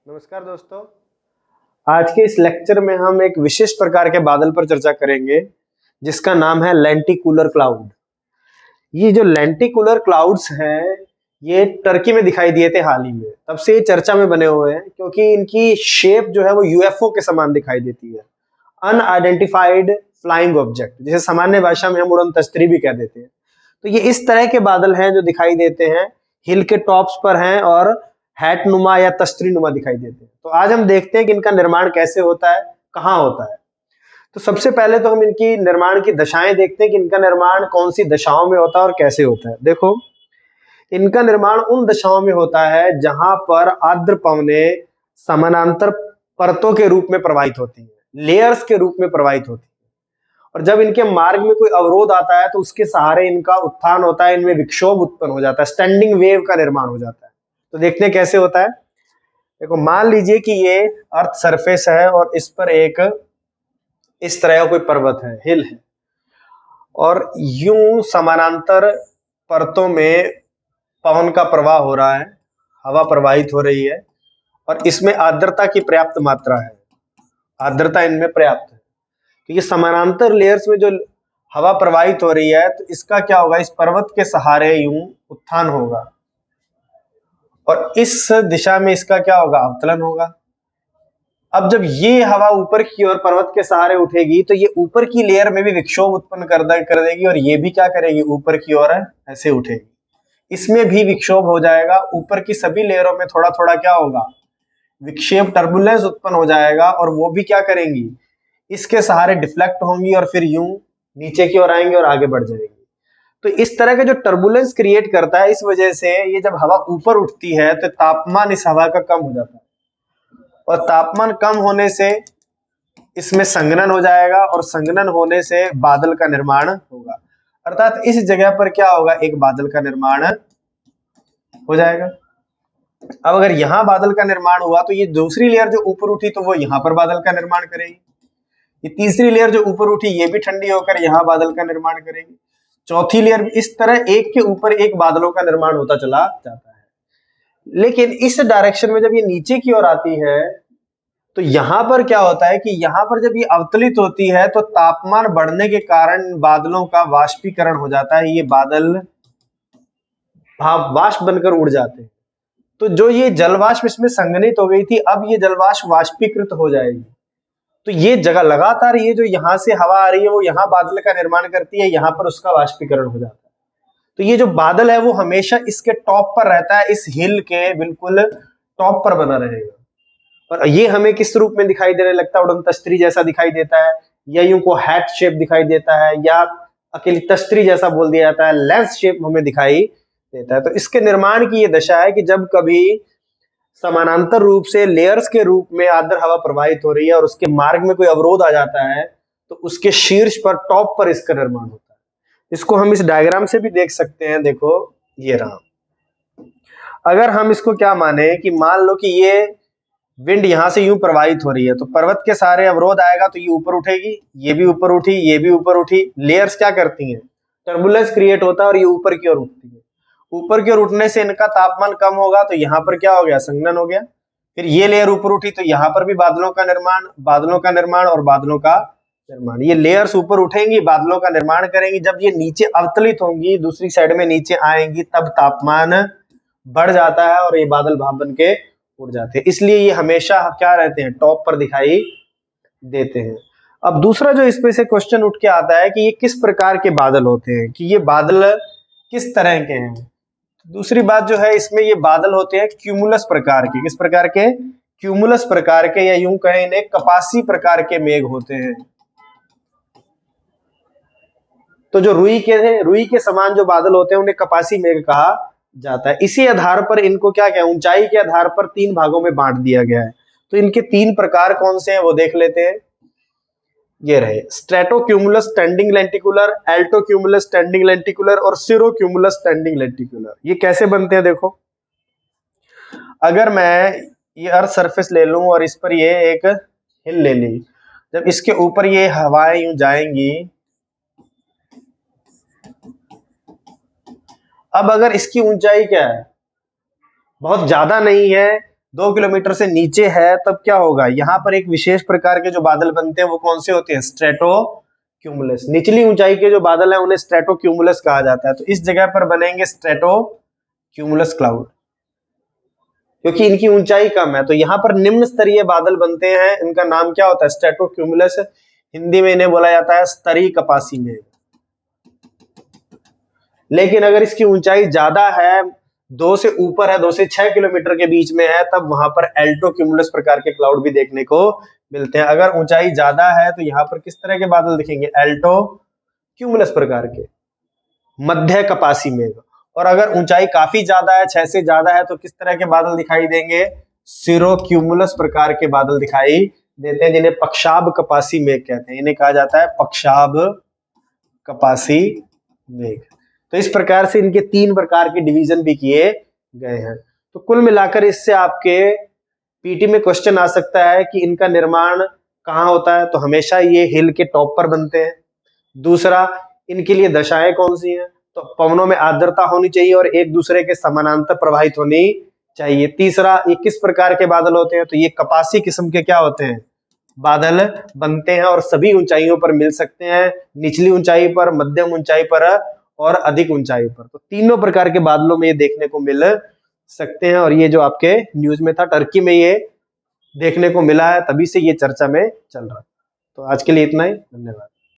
नमस्कार दोस्तों। आज के इस लेक्चर में हम एक विशेष प्रकार के बादल पर चर्चा करेंगे जिसका नाम है लेंटिकुलर क्लाउड। ये जो लेंटिकुलर क्लाउड्स हैं ये टर्की में दिखाई दिए थे हाल ही में, तब से ये चर्चा में बने हुए हैं क्योंकि इनकी शेप जो है वो यूएफओ के समान दिखाई देती है, अनआइडेंटिफाइड फ्लाइंग ऑब्जेक्ट, जिसे सामान्य भाषा में हम उड़न तस्तरी भी कह देते हैं। तो ये इस तरह के बादल हैं जो दिखाई देते हैं, हिल के टॉप्स पर हैं और हैट नुमा या तस्तरी नुमा दिखाई देते हैं। तो आज हम देखते हैं कि इनका निर्माण कैसे होता है, कहाँ होता है। तो सबसे पहले तो हम इनकी निर्माण की दशाएं देखते हैं कि इनका निर्माण कौन सी दशाओं में होता है और कैसे होता है। देखो, इनका निर्माण उन दशाओं में होता है जहां पर आर्द्र पवनें समानांतर परतों के रूप में प्रवाहित होती हैं, लेयर्स के रूप में प्रवाहित होती हैं। और जब इनके मार्ग में कोई अवरोध आता है तो उसके सहारे इनका उत्थान होता है, इनमें विक्षोभ उत्पन्न हो जाता है, स्टैंडिंग वेव का निर्माण हो जाता है। तो देखते हैं कैसे होता है। देखो, मान लीजिए कि ये अर्थ सरफेस है और इस पर एक इस तरह का कोई पर्वत है, हिल है, और यूं समानांतर परतों में पवन का प्रवाह हो रहा है, हवा प्रवाहित हो रही है और इसमें आर्द्रता की पर्याप्त मात्रा है, आर्द्रता इनमें पर्याप्त है। तो ये समानांतर लेयर्स में जो हवा प्रवाहित हो रही है तो इसका क्या होगा, इस पर्वत के सहारे यूं उत्थान होगा और इस दिशा में इसका क्या होगा, अवतलन होगा। अब जब ये हवा ऊपर की ओर पर्वत के सहारे उठेगी तो ये ऊपर की लेयर में भी विक्षोभ उत्पन्न कर देगी और ये भी क्या करेगी, ऊपर की ओर ऐसे उठेगी, इसमें भी विक्षोभ हो जाएगा। ऊपर की सभी लेयरों में थोड़ा थोड़ा क्या होगा, विक्षेप, टर्बुलेंस उत्पन्न हो जाएगा और वो भी क्या करेंगी, इसके सहारे डिफ्लेक्ट होंगी और फिर यूं नीचे की ओर आएंगे और आगे बढ़ जाएंगी। तो इस तरह का जो टर्बुलेंस क्रिएट करता है, इस वजह से ये जब हवा ऊपर उठती है तो तापमान इस हवा का कम हो जाता है और तापमान कम होने से इसमें संघनन हो जाएगा और संघनन होने से बादल का निर्माण होगा। अर्थात इस जगह पर क्या होगा, एक बादल का निर्माण हो जाएगा। अब अगर यहां बादल का निर्माण हुआ तो ये दूसरी लेयर जो ऊपर उठी तो वो यहां पर बादल का निर्माण करेगी। ये तीसरी लेयर जो ऊपर उठी ये भी ठंडी होकर यहां बादल का निर्माण करेगी। चौथी लेयर, इस तरह एक के ऊपर एक बादलों का निर्माण होता चला जाता है। लेकिन इस डायरेक्शन में जब ये नीचे की ओर आती है तो यहां पर क्या होता है कि यहां पर जब ये अवतलित होती है तो तापमान बढ़ने के कारण बादलों का वाष्पीकरण हो जाता है, ये बादल वाष्प बनकर उड़ जाते हैं। तो जो ये जलवाष्प इसमें संघनित हो गई थी, अब ये जलवाष्प वाष्पीकृत हो जाएगी। तो ये जगह लगातार, ये जो यहाँ से हवा आ रही है वो यहाँ बादल का निर्माण करती है, यहाँ पर उसका वाष्पीकरण हो जाता है। तो ये जो बादल है वो हमेशा इसके टॉप पर रहता है, इस हिल के बिल्कुल टॉप पर बना रहेगा। और ये हमें किस रूप में दिखाई देने लगता है, उड़न तस्तरी जैसा दिखाई देता है, या यूं को हैट शेप दिखाई देता है, या अकेली तस्तरी जैसा बोल दिया जाता है, लेंस शेप हमें दिखाई देता है। तो इसके निर्माण की ये दशा है कि जब कभी समानांतर रूप से लेयर्स के रूप में आर्द्र हवा प्रवाहित हो रही है और उसके मार्ग में कोई अवरोध आ जाता है तो उसके शीर्ष पर, टॉप पर इसका निर्माण होता है। इसको हम इस डायग्राम से भी देख सकते हैं। देखो, ये रहा। अगर हम इसको क्या माने कि मान लो कि ये विंड यहां से यूं प्रवाहित हो रही है तो पर्वत के सारे अवरोध आएगा तो ये ऊपर उठेगी, ये भी ऊपर उठी, ये भी ऊपर उठी। लेयर्स क्या करती हैं, टर्बुलेंस क्रिएट होता है और ये ऊपर की ओर उठती है। ऊपर की ओर उठने से इनका तापमान कम होगा तो यहाँ पर क्या हो गया, संघनन हो गया। फिर ये लेयर ऊपर उठी तो यहाँ पर भी बादलों का निर्माण, बादलों का निर्माण और बादलों का निर्माण। ये लेयर्स ऊपर उठेंगी, बादलों का निर्माण करेंगी। जब ये नीचे अवतलित होंगी, दूसरी साइड में नीचे आएंगी, तब तापमान बढ़ जाता है और ये बादल भाप बन के उड़ जाते हैं। इसलिए ये हमेशा क्या रहते हैं, टॉप पर दिखाई देते हैं। अब दूसरा जो इसमें से क्वेश्चन उठ के आता है कि ये किस प्रकार के बादल होते हैं, कि ये बादल किस तरह के हैं। दूसरी बात जो है, इसमें ये बादल होते हैं क्यूमुलस प्रकार के। किस प्रकार के, क्यूमुलस प्रकार के, या यूं कहें इन्हें कपासी प्रकार के मेघ होते हैं। तो जो रुई के समान जो बादल होते हैं उन्हें कपासी मेघ कहा जाता है। इसी आधार पर इनको क्या क्या, ऊंचाई के आधार पर तीन भागों में बांट दिया गया है। तो इनके तीन प्रकार कौन से हैं वो देख लेते हैं। ये रहे, स्ट्रेटोक्यूमुलस स्टैंडिंग लेंटिकुलर, एल्टोक्यूमुलस स्टैंडिंग लेंटिकुलर और सिरोक्यूमुलस स्टैंडिंग लेंटिकुलर। ये कैसे बनते हैं, देखो, अगर मैं ये अर्थ सरफेस ले लूं और इस पर ये एक हिल ले ली, जब इसके ऊपर ये हवाएं यूं जाएंगी, अब अगर इसकी ऊंचाई क्या है, बहुत ज्यादा नहीं है, 2 किलोमीटर से नीचे है तब क्या होगा, यहाँ पर एक विशेष प्रकार के जो बादल बनते हैं वो कौन से होते हैं, स्ट्रेटोक्यूमुलस। निचली ऊंचाई के जो बादल है उन्हें स्ट्रेटोक्यूमुलस कहा जाता है। तो इस जगह पर बनेंगे स्ट्रेटोक्यूमुलस क्लाउड, क्योंकि इनकी ऊंचाई कम है। तो यहाँ पर निम्न स्तरीय बादल बनते हैं, इनका नाम क्या होता है, स्ट्रेटोक्यूमुलस। हिंदी में इन्हें बोला जाता है स्तरीय कपासी मेघ। लेकिन अगर इसकी ऊंचाई ज्यादा है, 2 से ऊपर है, 2 से 6 किलोमीटर के बीच में है, तब वहां पर एल्टोक्यूमुलस प्रकार के क्लाउड भी देखने को मिलते हैं। अगर ऊंचाई ज्यादा है तो यहाँ पर किस तरह के बादल दिखेंगे, एल्टोक्यूमुलस प्रकार के, मध्य कपासी मेघ। और अगर ऊंचाई काफी ज्यादा है, 6 से ज्यादा है, तो किस तरह के बादल दिखाई देंगे, सिरोक्यूमुलस प्रकार के बादल दिखाई देते हैं, जिन्हें पक्षाभ कपासी मेघ कहते हैं। इन्हें कहा जाता है पक्षाभ कपासी मेघ। तो इस प्रकार से इनके 3 प्रकार के डिवीजन भी किए गए हैं। तो कुल मिलाकर इससे आपके पीटी में क्वेश्चन आ सकता है कि इनका निर्माण कहाँ होता है, तो हमेशा ये हिल के टॉप पर बनते हैं। दूसरा, इनके लिए दशाएं कौन सी हैं, तो पवनों में आर्द्रता होनी चाहिए और एक दूसरे के समानांतर प्रवाहित होनी चाहिए। तीसरा, ये किस प्रकार के बादल होते हैं, तो ये कपासी किस्म के क्या होते हैं, बादल बनते हैं और सभी ऊंचाइयों पर मिल सकते हैं, निचली ऊंचाई पर, मध्यम ऊंचाई पर और अधिक ऊंचाई पर। तो तीनों प्रकार के बादलों में ये देखने को मिल सकते हैं। और ये जो आपके न्यूज में था, टर्की में ये देखने को मिला है, तभी से ये चर्चा में चल रहा है। तो आज के लिए इतना ही, धन्यवाद।